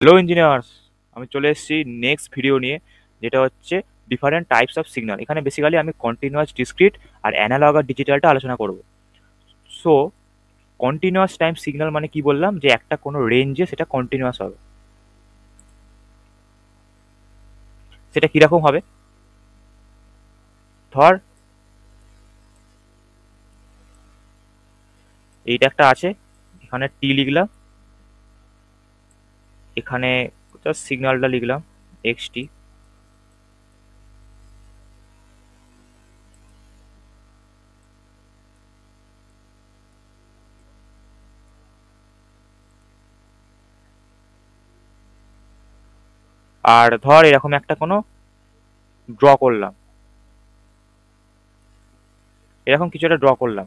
Hello engineers, আমি চলে এসেছি নেক্সট ভিডিও নিয়ে, যেটা হচ্ছে ডিফারেন্ট টাইপস অফ সিগন্যাল। এখানে বেসিক্যালি আমি কন্টিনিউয়াস, ডিসক্রিট আর অ্যানালগ আর ডিজিটালটা আলোচনা করব। সো কন্টিনিউয়াস টাইম সিগন্যাল মানে কি বললাম, যে একটা কোনো রেঞ্জে সেটা কন্টিনিউয়াস হবে। সেটা কিরকম হবে? ধর এইটা একটা আছে, এখানে টি লিখলাম, এখানে সিগন্যালটা লিখলাম এক্স টি, আর ধর এরকম একটা কোনো ড্র করলাম, এরকম কিছু একটা ড্র করলাম।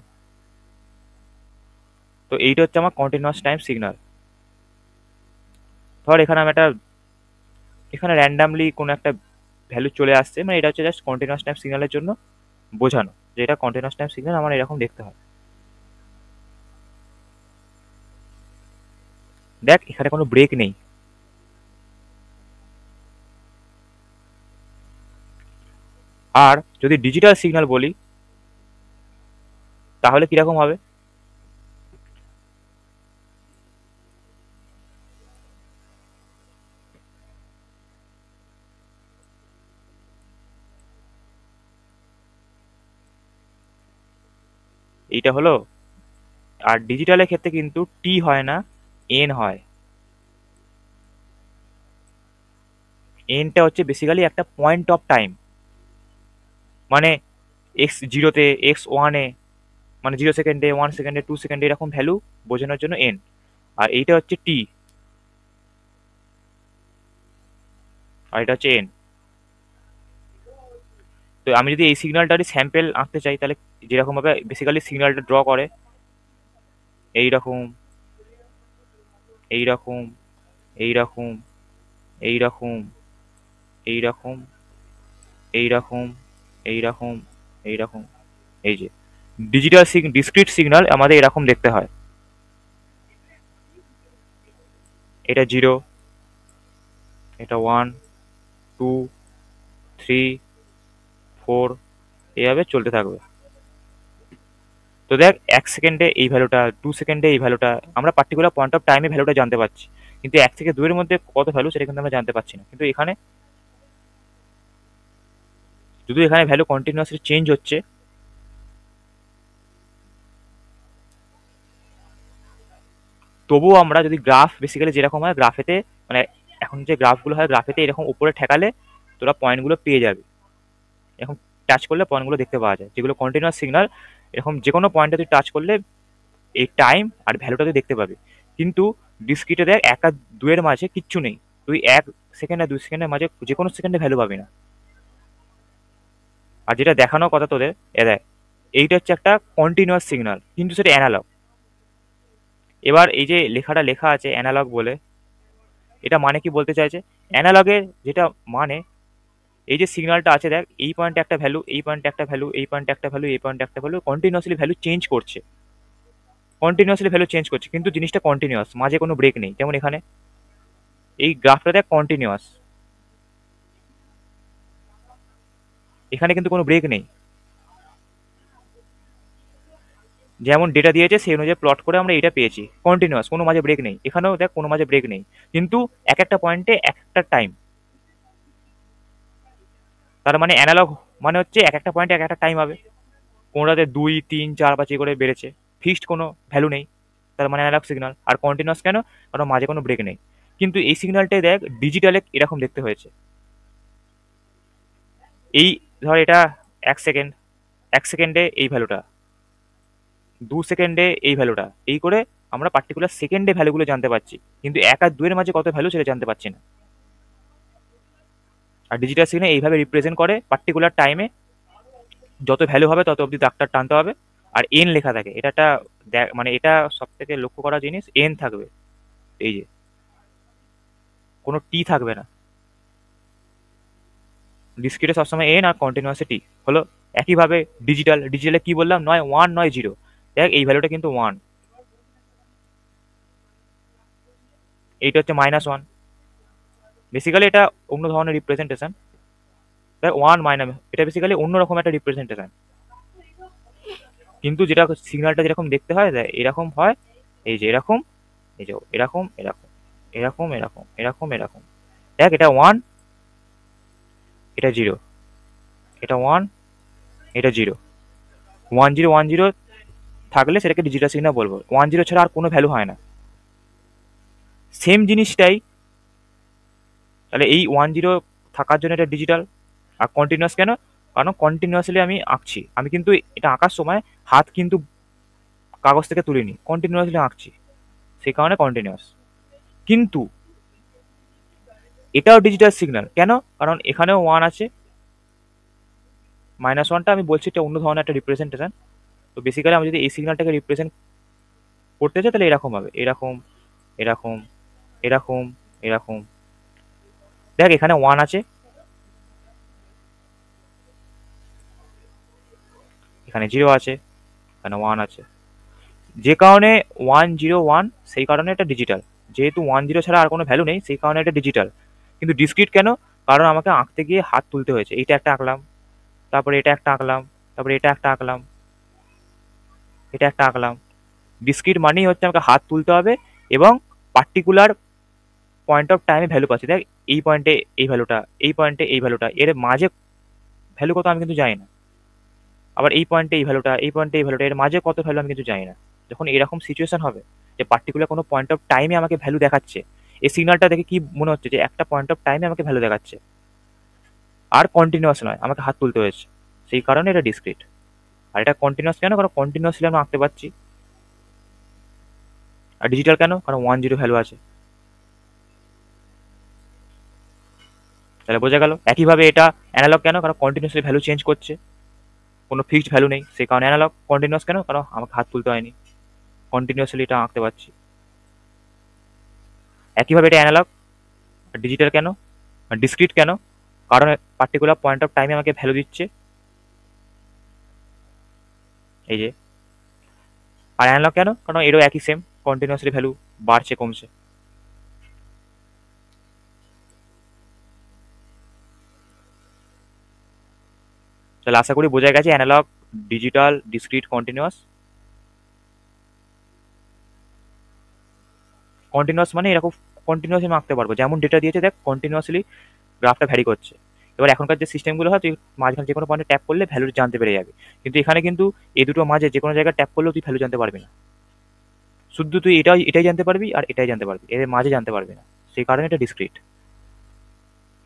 তো এইটা হচ্ছে আমার কন্টিনিউয়াস টাইম সিগন্যাল। ধর এখানে আমি একটা, এখানে র্যান্ডামলি কোনো একটা ভ্যালু চলে আসছে, মানে এটা হচ্ছে জাস্ট কন্টিনিউয়াস টাইম সিগন্যালের জন্য বোঝানো, যে এটা কন্টিনিউয়াস টাইম সিগন্যাল আমার এরকম দেখতে হয়। দেখ এখানে কোনো ব্রেক নেই। আর যদি ডিজিটাল সিগন্যাল বলি তাহলে কিরকম হবে? এইটা হলো। আর ডিজিটালের ক্ষেত্রে কিন্তু টি হয় না, এন হয়। এনটা হচ্ছে বেসিক্যালি একটা পয়েন্ট অফ টাইম, মানে এক্স জিরোতে, এক্স ওয়ানে, মানে 0 সেকেন্ডে, 1 সেকেন্ডে, 2 সেকেন্ডে এরকম ভ্যালু বোঝানোর জন্য এন। আর এইটা হচ্ছে টি, আর এটা হচ্ছে এন। তো আমি যদি এই সিগন্যালটারই স্যাম্পেল আঁকতে চাই, তাহলে যেরকম ভাবে বেসিক্যালি সিগন্যালটা ড্র করে, এইরকম, এইরকম, এইরকম, এইরকম, এইরকম, এইরকম, এইরকম, এইরকম। এই যে ডিজিটাল ডিসক্রিট সিগন্যাল আমাদের এরকম দেখতে হয়। এটা 0, এটা 1, 2, 3, 4, এইভাবে চলতে থাকবে। তো দেখ 1 সেকেন্ডে এই ভ্যালুটা, 2 সেকেন্ডে এই ভ্যালুটা, আমরা পার্টিকুলার পয়েন্ট অফ টাইমে ভ্যালুটা জানতে পারছি, কিন্তু 1 থেকে 2 এর মধ্যে কত ভ্যালু সেটা কিন্তু আমরা জানতে পারছি না। কিন্তু এখানে যদি এখানে ভ্যালু কন্টিনিউয়াসলি চেঞ্জ হচ্ছে, তবুও আমরা যদি গ্রাফ বেসিক্যালি যেরকম হয় গ্রাফেতে, মানে এখন যে গ্রাফগুলো হয় গ্রাফেতে এরকম উপরে ঠেকালে তোরা পয়েন্টগুলো পেয়ে যাবে। এরকম টাচ করলে পয়েন্টগুলো দেখতে পাওয়া যায়, যেগুলো কন্টিনিউয়াস সিগন্যাল। এরকম যে কোনো পয়েন্টে তুই টাচ করলে এই টাইম আর ভ্যালুটা তুই দেখতে পাবি। কিন্তু ডিসক্রিটে দেখ 1 আর 2 এর মাঝে কিচ্ছু নেই, তুই 1 সেকেন্ড আর 2 সেকেন্ডের মাঝে যে কোনো সেকেন্ডে ভ্যালু পাবি না। আর যেটা দেখানোর কথা তোদের, দেখ এইটা হচ্ছে একটা কন্টিনিউয়াস সিগন্যাল, কিন্তু সেটা অ্যানালগ। এবার এই যে লেখাটা লেখা আছে অ্যানালগ বলে, এটা মানে কি বলতে চাইছে? অ্যানালগের যেটা মানে, এই যে সিগন্যালটা আছে দেখ, এই পয়েন্টে একটা ভ্যালু, এই পয়েন্টে একটা ভ্যালু, এই পয়েন্টে একটা ভ্যালু, এই পয়েন্টে একটা ভ্যালু, কন্টিনিউয়াসলি ভ্যালু চেঞ্জ করছে, কন্টিনিউয়াসলি ভ্যালু চেঞ্জ করছে, কিন্তু জিনিসটা কন্টিনিউয়াস, মাঝে কোনো ব্রেক নেই। যেমন এখানে এই গ্রাফটা দেখ কন্টিনিউয়াস, এখানে কিন্তু কোনো ব্রেক নেই। যেমন ডেটা দিয়েছে সেই অনুযায়ী প্লট করে আমরা এটা পেয়েছি, কন্টিনিউয়াস, কোনো মাঝে ব্রেক নেই। এখানেও দেখ কোনো মাঝে ব্রেক নেই, কিন্তু এক একটা পয়েন্টে এক একটা টাইম। তার মানে অ্যানালগ মানে হচ্ছে এক একটা পয়েন্টে এক একটা টাইম হবে, কোনোটাতে 2, 3, 4, 5 করে বেড়েছে, ফিক্সড কোনো ভ্যালু নেই, তার মানে অ্যানালগ সিগন্যাল। আর কন্টিনিউয়াস কেন? কারণ মাঝে কোনো ব্রেক নেই। কিন্তু এই সিগন্যালটাই দেখ ডিজিটালে এরকম দেখতে হয়েছে। এই ধর এটা 1 সেকেন্ড, 1 সেকেন্ডে এই ভ্যালুটা, 2 সেকেন্ডে এই ভ্যালুটা, এই করে আমরা পার্টিকুলার সেকেন্ডে ভ্যালুগুলো জানতে পারছি, কিন্তু 1 আর 2 এর মাঝে কত ভ্যালু সেটা জানতে পারছি না। আর ডিজিটাল সিগন্যাল এইভাবে রিপ্রেজেন্ট করে পার্টিকুলার টাইমে যত ভ্যালু হবে তত অব্দি দাগটা টানতে হবে। আর এন লেখা থাকে, এটা একটা মানে এটা সব থেকে লক্ষ্য করা জিনিস, এন থাকবে। এই যে কোনো টি থাকবে না, ডিসক্রিটে সবসময় এন আর কন্টিনিউয়াসে টি হলো। একইভাবে ডিজিটালে কি বললাম, নয় 1 নয় 0। দেখ এই ভ্যালুটা কিন্তু 1, এইটা হচ্ছে -1, বেসিক্যালি এটা অন্য ধরনের রিপ্রেজেন্টেশন। দেখ 1 মাইনাস, এটা বেসিক্যালি অন্যরকম একটা রিপ্রেজেন্টেশন। কিন্তু যেটা সিগন্যালটা যেরকম দেখতে হয় দেখ এরকম হয়, এই যে এরকম, এই যে এরকম এরকম এরকম এরকম এরকম এরকম। দেখ এটা 1, এটা 0, এটা 1, এটা 0। 1 0 1 0 থাকলে সেটাকে ডিজিটাল সিগন্যাল বলবো। 1 0 ছাড়া আর কোনো ভ্যালু হয় না। সেম জিনিসটাই তাহলে এই 1 0 থাকার জন্য এটা ডিজিটাল। আর কন্টিনিউয়াস কেন? কারণ কন্টিনিউয়াসলি আমি আঁকছি, আমি কিন্তু এটা আঁকার সময় হাত কিন্তু কাগজ থেকে তুলিনি, কন্টিনিউয়াসলি আঁকছি, সেই কারণে কন্টিনিউয়াস। কিন্তু এটাও ডিজিটাল সিগন্যাল কেন? কারণ এখানেও 1 আছে, -1টা আমি বলছি এটা অন্য ধরনের একটা রিপ্রেজেন্টেশন। তো বেসিক্যালি আমি যদি এই সিগন্যালটাকে রিপ্রেজেন্ট করতে চাই তাহলে এরকম হবে, এরকম এরকম এরকম এরকম। দেখ এখানে 1 আছে, এখানে 0 আছে, এখানে 1 আছে, যে কারণে 1 0 1, সেই কারণে এটা ডিজিটাল। যেহেতু 1 0 ছাড়া আর কোনো ভ্যালু নেই সেই কারণে এটা ডিজিটাল। কিন্তু ডিসক্রিট কেন? কারণ আমাকে আঁকতে গিয়ে হাত তুলতে হয়েছে, এইটা একটা আঁকলাম, তারপরে এটা একটা আঁকলাম, তারপরে এটা একটা আঁকলাম, এটা একটা আঁকলাম। ডিসক্রিট মানেই হচ্ছে আমাকে হাত তুলতে হবে এবং পার্টিকুলার পয়েন্ট অফ টাইমে ভ্যালু পাচ্ছি। দেখ এই পয়েন্টে এই ভ্যালুটা, এই পয়েন্টে এই ভ্যালুটা, এর মাঝে ভ্যালু কত আমি কিন্তু জানি না। আবার এই পয়েন্টে এই ভ্যালুটা, এই পয়েন্টে এই ভ্যালুটা, এর মাঝে কত ভ্যালু আমি কিন্তু জানি না। যখন এরকম সিচুয়েশন হবে যে পার্টিকুলার কোনো পয়েন্ট অফ টাইমে আমাকে ভ্যালু দেখাচ্ছে, এই সিগন্যালটা দেখে কি মনে হচ্ছে যে একটা পয়েন্ট অফ টাইমে আমাকে ভ্যালু দেখাচ্ছে, আর কন্টিনিউয়াস নয়, আমাকে হাত তুলতে হয়েছে, সেই কারণে এটা ডিসক্রিট। আর এটা কন্টিনিউয়াস কেন? কারণ কন্টিনিউয়াসলি আমরা আঁকতে পারছি। আর ডিজিটাল কেন? কারণ 1 0 ভ্যালু আছে। তাহলে বোঝা গেল। একইভাবে এটা অ্যানালগ কেন? কারণ কন্টিনিউয়াসলি ভ্যালু চেঞ্জ করছে, কোনো ফিক্সড ভ্যালু নেই, সেই কারণে অ্যানালগ। কন্টিনিউয়াস কেন? কারণ আমাকে হাত তুলতে হয়নি, কন্টিনিউয়াসলি এটা আঁকতে পারছি। একইভাবে এটা অ্যানালগ। আর ডিজিটাল কেন? আর ডিসক্রিট কেন? কারণ পার্টিকুলার পয়েন্ট অফ টাইমে আমাকে ভ্যালু দিচ্ছে, এই যে। আর অ্যানালগ কেন? কারণ এরও একই সেম, কন্টিনিউয়াসলি ভ্যালু বাড়ছে কমছে। তাহলে আশা করি বোঝা গেছে analog, digital, discrete, continuous. Continuous মানে এরকম কন্টিনিউয়াসলি আমি আঁকতে পারবো, যেমন ডেটা দিয়েছে দেখ কন্টিনিউয়াসলি গ্রাফটা ভ্যারি করছে। এবার এখনকার যে সিস্টেমগুলো হয় তুই মাঝখানে যে কোনো পয়েন্টে ট্যাপ করলে ভ্যালু জানতে পেরে যাবে, কিন্তু এখানে কিন্তু এই দুটো মাঝে যে কোনো জায়গায় ট্যাপ করলেও তুই ভ্যালু জানতে পারবি না। শুধু তুই এটাই জানতে পারবি আর এটাই জানতে পারবি, এর মাঝে জানতে পারবি না, সেই কারণে এটা ডিসক্রিট।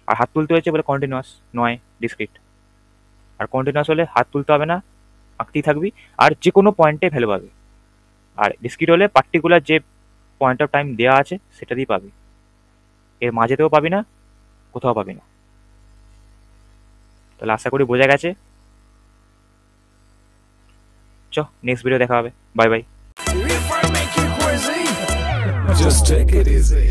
আর হাত তুলতে হয়েছে বলে কন্টিনিউয়াস নয়, ডিসক্রিট। আর কন্টিনিউয়াস হলে হাত তুলতে হবে না, আঁকতেই থাকবি, আর যে কোনো পয়েন্টে ভ্যালু পাবি। আর ডিসক্রিট হলে পার্টিকুলার যে পয়েন্ট অফ টাইম দেওয়া আছে সেটা দিয়ে পাবি, এর মাঝেতেও পাবি না, কোথাও পাবি না। তাহলে আশা করি বোঝা গেছে। চ নেক্সট ভিডিও দেখা হবে, bye bye. Just take it easy.